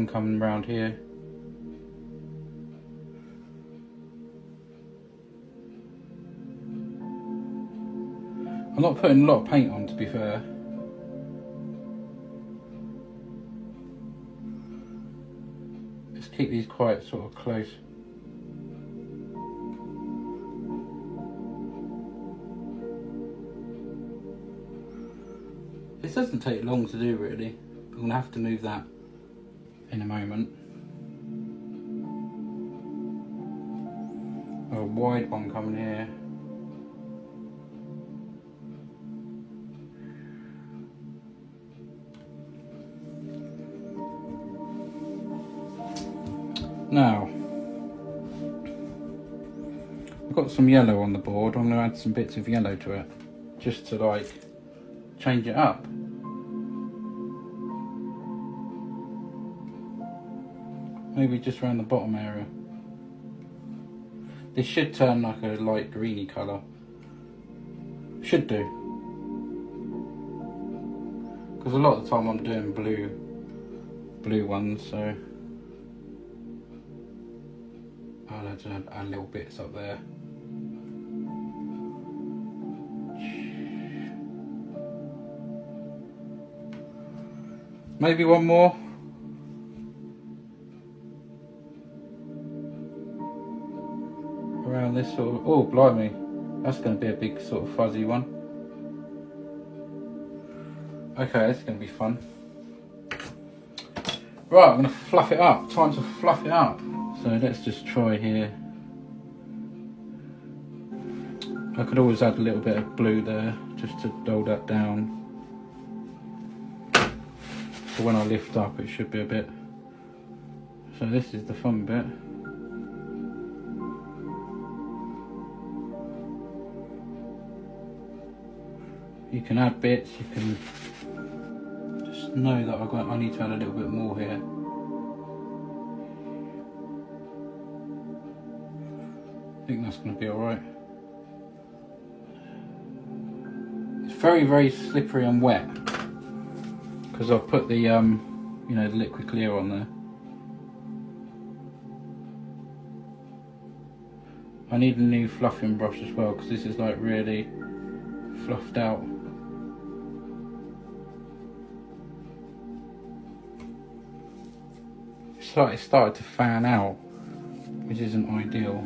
one coming round here. I'm not putting a lot of paint on, to be fair. Just keep these quite sort of close. This doesn't take long to do, really. I'm going to have to move that in a moment. A wide one coming here. Now, I've got some yellow on the board. I'm going to add some bits of yellow to it, just to like change it up. Maybe just around the bottom area. This should turn like a light greeny colour. Should do. Because a lot of the time I'm doing blue ones, so I'll add little bits up there. Maybe one more. Around this sort of, oh blimey, that's going to be a big sort of fuzzy one. Okay, this is going to be fun. Right, I'm going to fluff it up. Time to fluff it up. So let's just try here. I could always add a little bit of blue there, just to dull that down. So when I lift up, it should be a bit. So this is the fun bit. You can add bits, you can just know that I need to add a little bit more here. I think that's going to be alright. It's very, very slippery and wet because I've put the, you know, the liquid clear on there. I need a new fluffing brush as well because this is like really fluffed out. It started to fan out, which isn't ideal.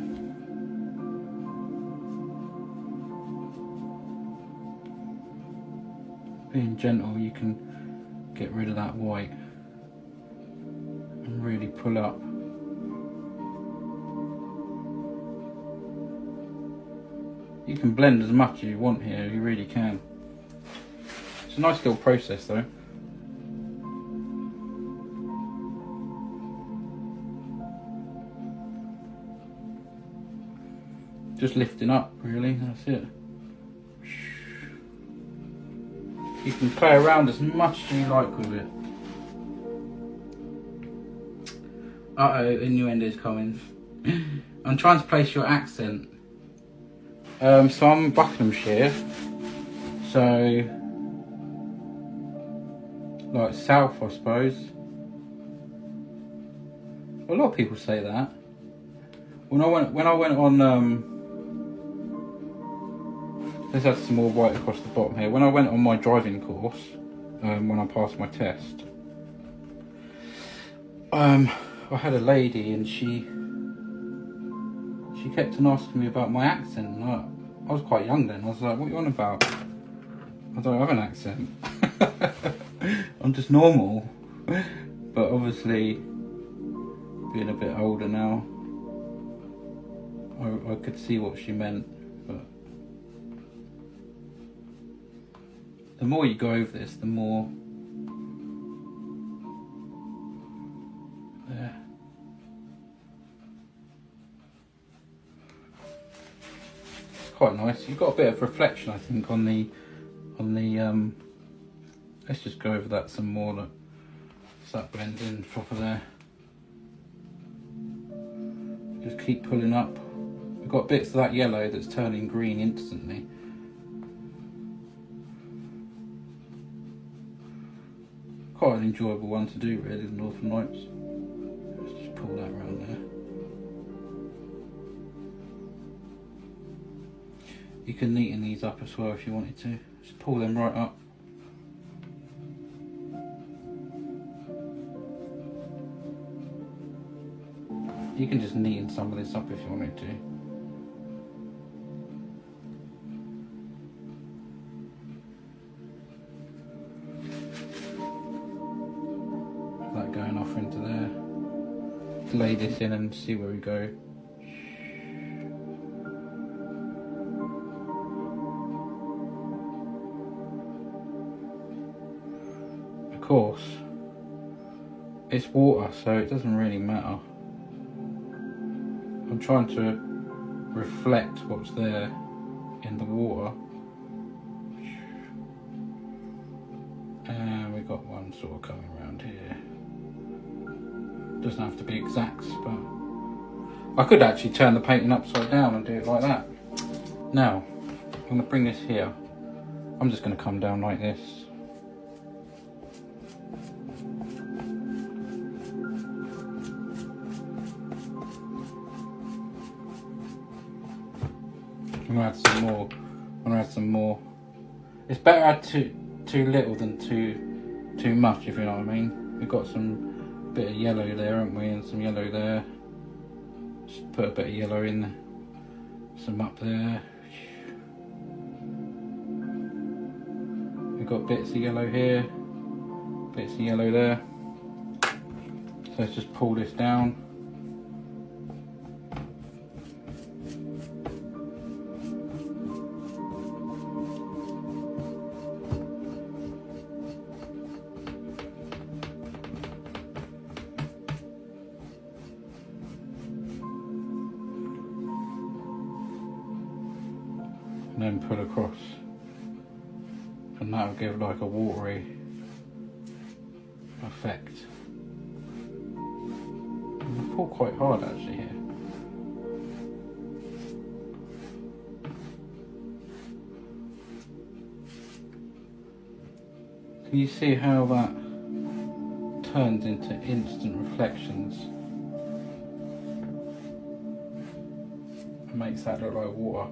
Being gentle, you can get rid of that white and really pull up. You can blend as much as you want here, you really can. It's a nice little process though. Just lifting up, really, that's it. You can play around as much as you like with it. Uh-oh, innuendo's coming. I'm trying to place your accent. So I'm Buckinghamshire, so like south, I suppose. A lot of people say that. When I went on, let's add some more white across the bottom here. When I went on my driving course, when I passed my test, I had a lady and she kept on asking me about my accent. And I was quite young then. I was like, what are you on about? I don't have an accent. I'm just normal. But obviously, being a bit older now, I could see what she meant. But the more you go over this, the more there. It's quite nice. You've got a bit of reflection, I think, on the let's just go over that some more. Look, so that blends in proper there. Just keep pulling up. We've got bits of that yellow that's turning green instantly. Quite an enjoyable one to do, really, the Northern Lights. You can neaten these up as well if you wanted to. Just pull them right up. You can just neaten some of this up if you wanted to. That going off into there. Lay this in and see where we go. Of course, it's water, so it doesn't really matter. I'm trying to reflect what's there in the water. And we've got one sort of coming around here. Doesn't have to be exact, but I could actually turn the painting upside down and do it like that. Now, I'm going to bring this here. I'm just going to come down like this. I'm going to add some more. I'm going to add some more. It's better to add too little than too much, if you know what I mean. We've got some bit of yellow there, haven't we, and some yellow there. Just put a bit of yellow in there. Some up there. We've got bits of yellow here, bits of yellow there. So let's just pull this down. And then pull across, and that will give like a watery effect. And I pull quite hard actually here. Can you see how that turns into instant reflections? It makes that look like water.